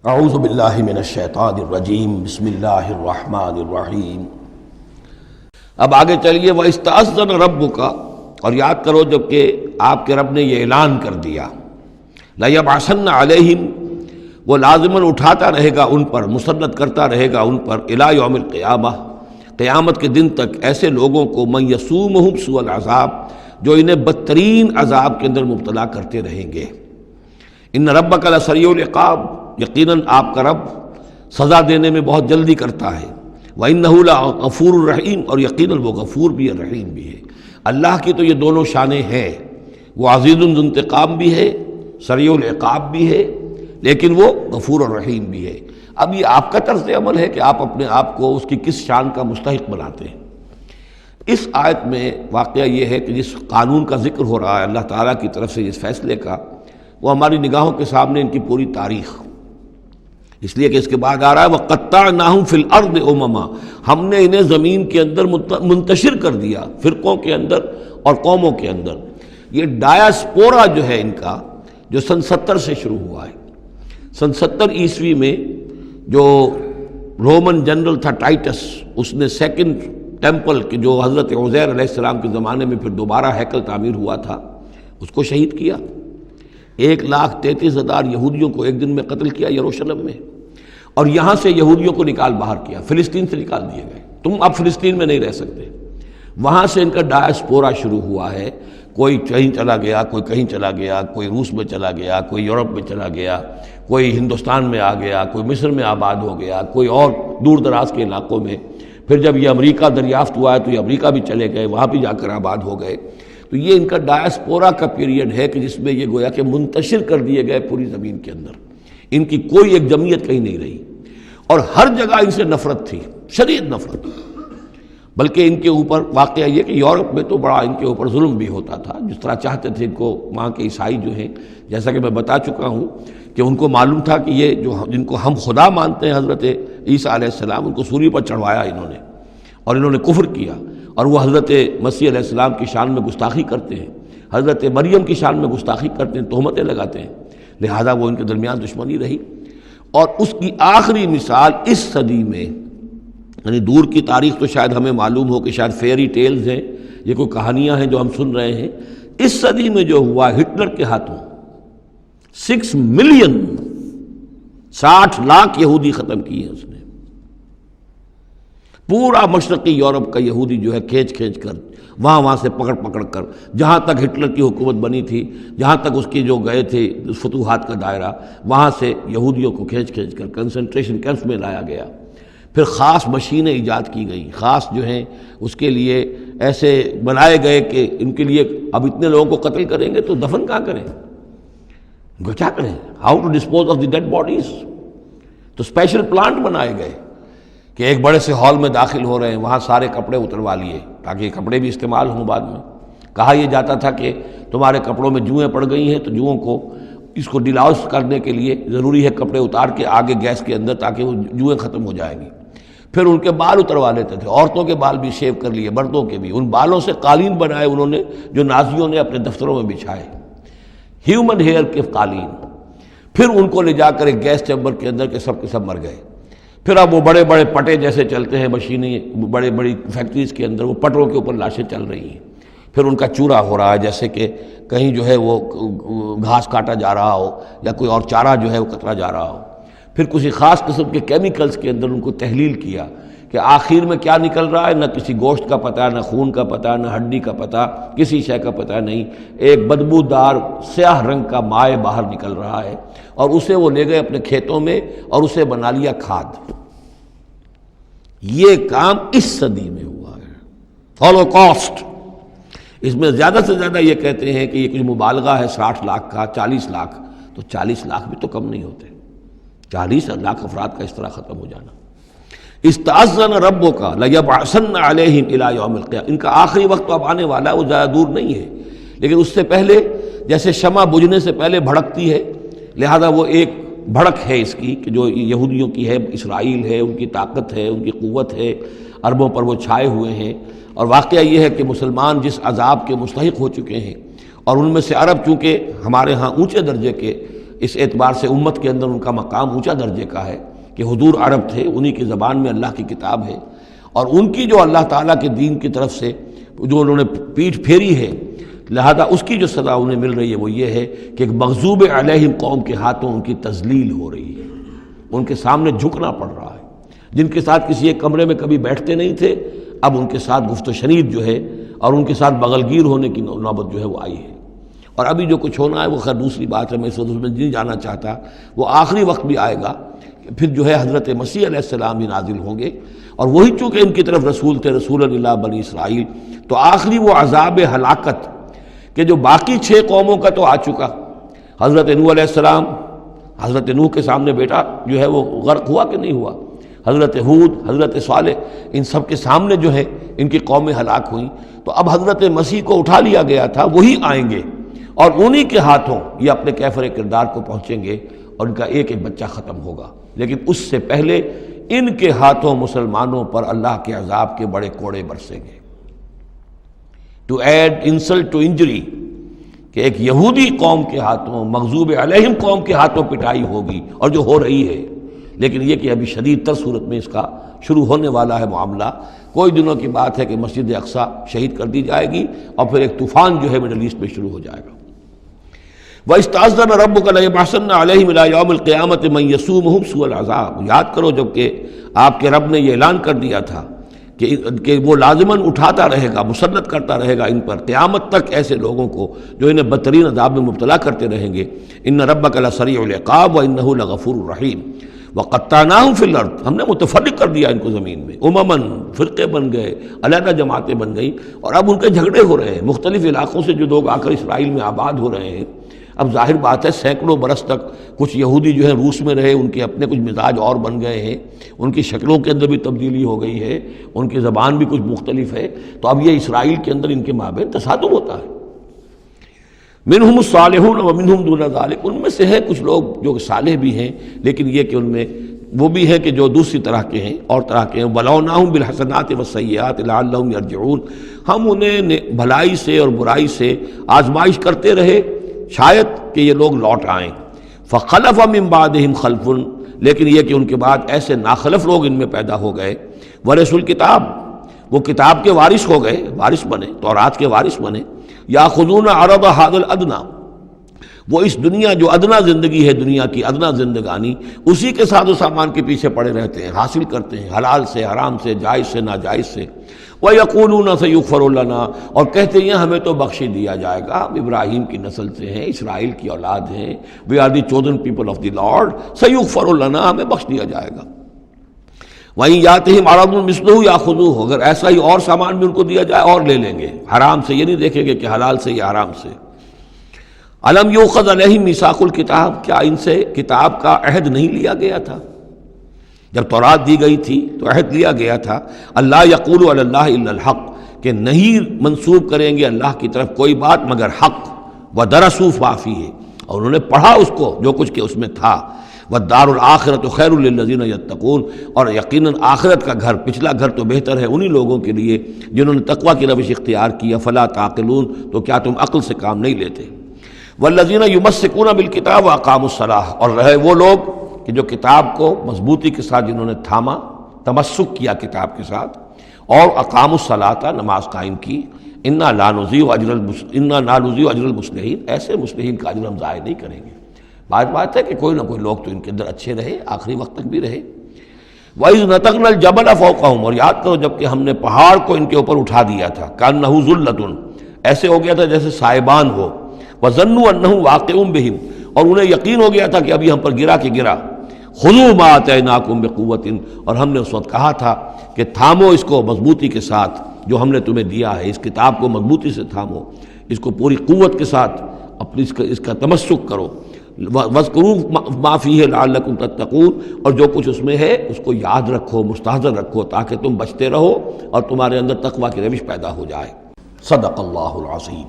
اعوذ باللہ من الشیطان الرجیم بسم اللہ الرحمن الرحیم۔ اب آگے چلیے وَإِسْتَأْذَنَ رَبُّكَ، اور یاد کرو جب کہ آپ کے رب نے یہ اعلان کر دیا لَيَبْعَثَنَّ عَلَيْهِمْ، وہ لازماً اٹھاتا رہے گا ان پر، مسلط کرتا رہے گا ان پر إِلَى يَوْمِ الْقِيَامَةِ، قیامت کے دن تک ایسے لوگوں کو مَن يَسُومُهُمْ سُوءَ الْعَذَابِ، جو انہیں بدترین عذاب کے اندر مبتلا کرتے رہیں گے۔ ان ربک لسریع العقاب، یقیناً آپ کا رب سزا دینے میں بہت جلدی کرتا ہے۔ وَإِنَّهُ لَغَفُورٌ رَحِيمٌ، اور یقیناً وہ غفور بھی ہے رحیم بھی ہے۔ اللہ کی تو یہ دونوں شانیں ہیں، وہ عزیز ذو انتقام بھی ہے، سریع العقاب بھی ہے، لیکن وہ غفور اور رحیم بھی ہے۔ اب یہ آپ کا طرز عمل ہے کہ آپ اپنے آپ کو اس کی کس شان کا مستحق بناتے ہیں۔ اس آیت میں واقعہ یہ ہے کہ جس قانون کا ذکر ہو رہا ہے اللہ تعالیٰ کی طرف سے اس فیصلے کا، وہ ہماری نگاہوں کے سامنے ان کی پوری تاریخ، اس لیے کہ اس کے بعد آ رہا ہے وَقَطَّعْنَاهُمْ فِي الْأَرْضِ أُمَمًا، ہم نے انہیں زمین کے اندر منتشر کر دیا، فرقوں کے اندر اور قوموں کے اندر۔ یہ ڈایاسپورا جو ہے ان کا، جو سن 70 سے شروع ہوا ہے۔ سن 70 عیسوی میں جو رومن جنرل تھا ٹائٹس، اس نے سیکنڈ ٹیمپل کہ جو حضرت عزیر علیہ السلام کے زمانے میں پھر دوبارہ ہیکل تعمیر ہوا تھا، اس کو شہید کیا۔ 1,33,000 یہودیوں کو ایک دن میں قتل کیا یروشلم میں، اور یہاں سے یہودیوں کو نکال باہر کیا، فلسطین سے نکال دیے گئے، تم اب فلسطین میں نہیں رہ سکتے۔ وہاں سے ان کا ڈایاسپورا شروع ہوا ہے، کوئی کہیں چلا گیا، کوئی کہیں چلا گیا، کوئی روس میں چلا گیا، کوئی یورپ میں چلا گیا، کوئی ہندوستان میں آ گیا، کوئی مصر میں آباد ہو گیا، کوئی اور دور دراز کے علاقوں میں۔ پھر جب یہ امریکہ دریافت ہوا ہے تو یہ امریکہ بھی چلے گئے، وہاں بھی جا کر آباد ہو گئے۔ تو یہ ان کا ڈایاسپورا کا پیریڈ ہے کہ جس میں یہ گویا کہ منتشر کر دیے گئے پوری زمین کے اندر، ان کی کوئی ایک جمعیت کہیں نہیں رہی، اور ہر جگہ ان سے نفرت تھی، شدید نفرت۔ بلکہ ان کے اوپر واقعہ یہ کہ یورپ میں تو بڑا ان کے اوپر ظلم بھی ہوتا تھا، جس طرح چاہتے تھے ان کو وہاں کے عیسائی جو ہیں، جیسا کہ میں بتا چکا ہوں کہ ان کو معلوم تھا کہ یہ جو جن کو ہم خدا مانتے ہیں حضرت عیسیٰ علیہ السلام، ان کو سولی پر چڑھوایا انہوں نے، اور انہوں نے کفر کیا، اور وہ حضرت مسیح علیہ السلام کی شان میں گستاخی کرتے ہیں، حضرت مریم کی شان میں گستاخی کرتے ہیں، تہمتیں لگاتے ہیں، لہذا وہ ان کے درمیان دشمنی رہی۔ اور اس کی آخری مثال اس صدی میں، یعنی دور کی تاریخ تو شاید ہمیں معلوم ہو کہ شاید فیری ٹیلز ہیں، یہ کوئی کہانیاں ہیں جو ہم سن رہے ہیں، اس صدی میں جو ہوا ہٹلر کے ہاتھوں 6 ملین 60 لاکھ یہودی ختم کیے اس نے۔ پورا مشرقی یورپ کا یہودی جو ہے کھینچ کھینچ کر وہاں سے پکڑ پکڑ کر، جہاں تک ہٹلر کی حکومت بنی تھی، جہاں تک اس کی جو گئے تھے فتوحات کا دائرہ، وہاں سے یہودیوں کو کھینچ کھینچ کر کنسنٹریشن کیمپس میں لایا گیا۔ پھر خاص مشینیں ایجاد کی گئیں، خاص جو ہیں اس کے لیے ایسے بنائے گئے کہ ان کے لیے اب اتنے لوگوں کو قتل کریں گے تو دفن کہاں کریں، ان کو کیا کریں، how to dispose of the dead bodies. تو اسپیشل پلانٹ بنائے گئے کہ ایک بڑے سے ہال میں داخل ہو رہے ہیں، وہاں سارے کپڑے اتروا لیے تاکہ یہ کپڑے بھی استعمال ہوں بعد میں۔ کہا یہ جاتا تھا کہ تمہارے کپڑوں میں جوئیں پڑ گئی ہیں، تو جوؤں کو اس کو ڈیلاؤس کرنے کے لیے ضروری ہے کپڑے اتار کے آگے گیس کے اندر، تاکہ وہ جوئیں ختم ہو جائیں گی۔ پھر ان کے بال اتروا لیتے تھے، عورتوں کے بال بھی شیو کر لیے، مردوں کے بھی۔ ان بالوں سے قالین بنائے انہوں نے جو نازیوں نے اپنے دفتروں میں بچھائے، ہیومن ہیئر کے قالین۔ پھر ان کو لے جا کر ایک گیس چیمبر کے اندر کے سب مر گئے۔ پھر اب وہ بڑے بڑے پٹے جیسے چلتے ہیں مشینیں، بڑے بڑی فیکٹریز کے اندر وہ پٹوں کے اوپر لاشیں چل رہی ہیں۔ پھر ان کا چورا ہو رہا ہے، جیسے کہ کہیں جو ہے وہ گھاس کاٹا جا رہا ہو یا کوئی اور چارہ جو ہے وہ کترا جا رہا ہو۔ پھر کسی خاص قسم کے کیمیکلز کے اندر ان کو تحلیل کیا کہ آخر میں کیا نکل رہا ہے، نہ کسی گوشت کا پتہ، نہ خون کا پتہ، نہ ہڈی کا پتہ، کسی شے کا پتہ نہیں، ایک بدبودار سیاہ رنگ کا مائع باہر نکل رہا ہے، اور اسے وہ لے گئے اپنے کھیتوں میں اور اسے بنا لیا کھاد۔ یہ کام اس صدی میں ہوا ہے، ہولوکاسٹ۔ اس میں زیادہ سے زیادہ یہ کہتے ہیں کہ یہ کچھ مبالغہ ہے 60 لاکھ کا، 40 لاکھ، تو 40 لاکھ بھی تو کم نہیں ہوتے، 40 لاکھ افراد کا اس طرح ختم ہو جانا۔ استأذن ربک لیبعثن علیہم الی یوم القیامہ، ان کا آخری وقت تو اب آنے والا ہے، وہ زیادہ دور نہیں ہے، لیکن اس سے پہلے جیسے شمع بجھنے سے پہلے بھڑکتی ہے، لہذا وہ ایک بھڑک ہے اس کی کہ جو یہودیوں کی ہے، اسرائیل ہے، ان کی طاقت ہے، ان کی قوت ہے، عربوں پر وہ چھائے ہوئے ہیں۔ اور واقعہ یہ ہے کہ مسلمان جس عذاب کے مستحق ہو چکے ہیں، اور ان میں سے عرب چونکہ ہمارے ہاں اونچے درجے کے اس اعتبار سے امت کے اندر ان کا مقام اونچا درجے کا ہے کہ حضور عرب تھے، انہی کی زبان میں اللہ کی کتاب ہے، اور ان کی جو اللہ تعالیٰ کے دین کی طرف سے جو انہوں نے پیٹھ پھیری ہے، لہذا اس کی جو سزا انہیں مل رہی ہے وہ یہ ہے کہ ایک مغضوب علیہم قوم کے ہاتھوں ان کی تذلیل ہو رہی ہے، ان کے سامنے جھکنا پڑ رہا ہے۔ جن کے ساتھ کسی ایک کمرے میں کبھی بیٹھتے نہیں تھے، اب ان کے ساتھ گفت و شنید جو ہے اور ان کے ساتھ بغل گیر ہونے کی نوبت جو ہے وہ آئی ہے۔ اور ابھی جو کچھ ہونا ہے وہ خیر دوسری بات ہے، میں اس وقت اس میں نہیں جانا چاہتا، وہ آخری وقت بھی آئے گا کہ پھر جو ہے حضرت مسیح علیہ السلام بھی نازل ہوں گے، اور وہی چونکہ ان کی طرف رسول تھے، رسول اللہ بنی اسرائیل، تو آخری وہ عذاب ہلاکت کہ جو باقی 6 قوموں کا تو آ چکا، حضرت نوح علیہ السلام، حضرت نوح کے سامنے بیٹا جو ہے وہ غرق ہوا کہ نہیں ہوا، حضرت ہود، حضرت صالح، ان سب کے سامنے جو ہے ان کی قومیں ہلاک ہوئیں، تو اب حضرت مسیح کو اٹھا لیا گیا تھا، وہی آئیں گے اور انہی کے ہاتھوں یہ اپنے کیفر کردار کو پہنچیں گے اور ان کا ایک ایک بچہ ختم ہوگا، لیکن اس سے پہلے ان کے ہاتھوں مسلمانوں پر اللہ کے عذاب کے بڑے کوڑے برسیں گے۔ To add insult to injury, کہ ایک یہودی قوم کے ہاتھوں، مغضوب علیہم قوم کے ہاتھوں پٹائی ہوگی، اور جو ہو رہی ہے، لیکن یہ کہ ابھی شدید تر صورت میں اس کا شروع ہونے والا ہے معاملہ۔ کوئی دنوں کی بات ہے کہ مسجد اقصیٰ شہید کر دی جائے گی، اور پھر ایک طوفان جو ہے مڈل ایسٹ میں شروع ہو جائے گا۔ وَإِسْتَأْذَنَ رَبُّكَ لَيَبْعَثَنَّ عَلَيْهِمْ إِلَىٰ يَوْمِ الْقِيَامَةِ مَن يَسُومُهُمْ سُوءَ الْعَذَابِ، یاد کرو جب کہ آپ کے رب نے یہ اعلان کر دیا تھا کہ وہ لازماً اٹھاتا رہے گا، مسلط کرتا رہے گا ان پر قیامت تک ایسے لوگوں کو جو انہیں بدترین عذاب میں مبتلا کرتے رہیں گے۔ إِنَّ رَبَّكَ لَسَرِيعُ الْعِقَابِ وَإِنَّهُ لَغَفُورٌ رَحِيمٌ وَقَطَّعْنَاهُمْ فِي الْأَرْضِ، ہم نے متفرق کر دیا ان کو زمین میں، امماً، فرقے بن گئے، علیحدہ جماعتیں بن گئیں، اور اب ان کے جھگڑے ہو رہے ہیں، مختلف علاقوں سے جو لوگ آ کر اسرائیل میں آباد ہو رہے ہیں۔ اب ظاہر بات ہے سینکڑوں برس تک کچھ یہودی جو ہیں روس میں رہے، ان کے اپنے کچھ مزاج اور بن گئے ہیں، ان کی شکلوں کے اندر بھی تبدیلی ہو گئی ہے، ان کی زبان بھی کچھ مختلف ہے، تو اب یہ اسرائیل کے اندر ان کے مابین تصادم ہوتا ہے۔ منہم الصالحون ومنہم دون ذلک، ان میں سے ہیں کچھ لوگ جو صالح بھی ہیں، لیکن یہ کہ ان میں وہ بھی ہیں کہ جو دوسری طرح کے ہیں، اور طرح کے ہیں۔ بلوناہم بالحسنات والسیئات لعلہم یرجعون، ہم انہیں بھلائی سے اور برائی سے آزمائش کرتے رہے شاید کہ یہ لوگ لوٹ آئیں۔ فخلف من بعدہم خلف، لیکن یہ کہ ان کے بعد ایسے ناخلف لوگ ان میں پیدا ہو گئے، ورثوا الکتاب، وہ کتاب کے وارث ہو گئے، وارث بنے، تورات کے وارث بنے۔ یاخذون عرض ھذا الادنی، وہ اس دنیا جو ادنا زندگی ہے، دنیا کی ادنا زندگانی، اسی کے ساز و سامان کے پیچھے پڑے رہتے ہیں، حاصل کرتے ہیں حلال سے، حرام سے، جائز سے، ناجائز سے۔ وَيَقُولُونَ سَيُغْفَرُ لَنَا، اور کہتے ہیں ہمیں تو بخش دیا جائے گا، ہم ابراہیم کی نسل سے ہیں، اسرائیل کی اولاد ہیں، we are the chosen people of the Lord، سَيُغْفَرُ لَنَا، ہمیں بخش دیا جائے گا۔ وَإِن يَأْتِهِمْ عَرَضٌ مِثْلُهُ يَأْخُذُوهُ، اگر ایسا ہی اور سامان بھی ان کو دیا جائے اور لے لیں گے، حرام سے یہ نہیں دیکھیں گے کہ حلال سے یا حرام سے۔ أَلَمْ يُؤْخَذْ عَلَيْهِمْ مِيثَاقُ الْكِتَابِ، کیا ان سے کتاب کا عہد نہیں لیا گیا تھا؟ جب تورات دی گئی تھی تو عہد لیا گیا تھا، اللہ یقول علی اللہ الا الحق، کہ نہیں منسوب کریں گے اللہ کی طرف کوئی بات مگر حق، ودرسوا ما فیہ، اور انہوں نے پڑھا اس کو جو کچھ کہ اس میں تھا، والدار الآخرۃ خیر للذین یتقون، اور یقیناً آخرت کا گھر، پچھلا گھر تو بہتر ہے انہی لوگوں کے لیے جنہوں نے تقوی کی روش اختیار کی، فلا تعقلون، تو کیا تم عقل سے کام نہیں لیتے؟ والذین یمسکون بالکتاب واقاموا الصلاۃ، اور رہے وہ لوگ کہ جو کتاب کو مضبوطی کے ساتھ جنہوں نے تھاما، تمسک کیا کتاب کے ساتھ، اور اقاموا الصلاۃ، نماز قائم کی، انا لا نضیع اجر المصلحین، ایسے مصلحین کا اجر ہم ضائع نہیں کریں گے۔ بات ہے کہ کوئی نہ کوئی لوگ تو ان کے اندر اچھے رہے، آخری وقت تک بھی رہے۔ وَإِذْ نَتَقْنَا الْجَبَلَ فَوْقَهُمْ، اور یاد کرو جب کہ ہم نے پہاڑ کو ان کے اوپر اٹھا دیا تھا، كَأَنَّهُ ذُلَّةٌ، ایسے ہو گیا تھا جیسے سائبان ہو، وَظَنُّوا أَنَّهُ وَاقِعٌ بِهِمْ، اور انہیں یقین ہو گیا تھا کہ ابھی ہم پر گرا کہ گرا۔ خُذُوا مَا آتَيْنَاكُمْ بِقُوَّةٍ، اور ہم نے اس وقت کہا تھا کہ تھامو اس کو مضبوطی کے ساتھ جو ہم نے تمہیں دیا ہے، اس کتاب کو مضبوطی سے تھامو، اس کو پوری قوت کے ساتھ اپنی اس کا تمسک کرو۔ وَاذْكُرُوا مَا فِيهِ لَعَلَّكُمْ تَتَّقُونَ، اور جو کچھ اس میں ہے اس کو یاد رکھو، مستحضر رکھو، تاکہ تم بچتے رہو اور تمہارے اندر تقوی کی روش پیدا ہو جائے۔ صدق اللہ العظیم۔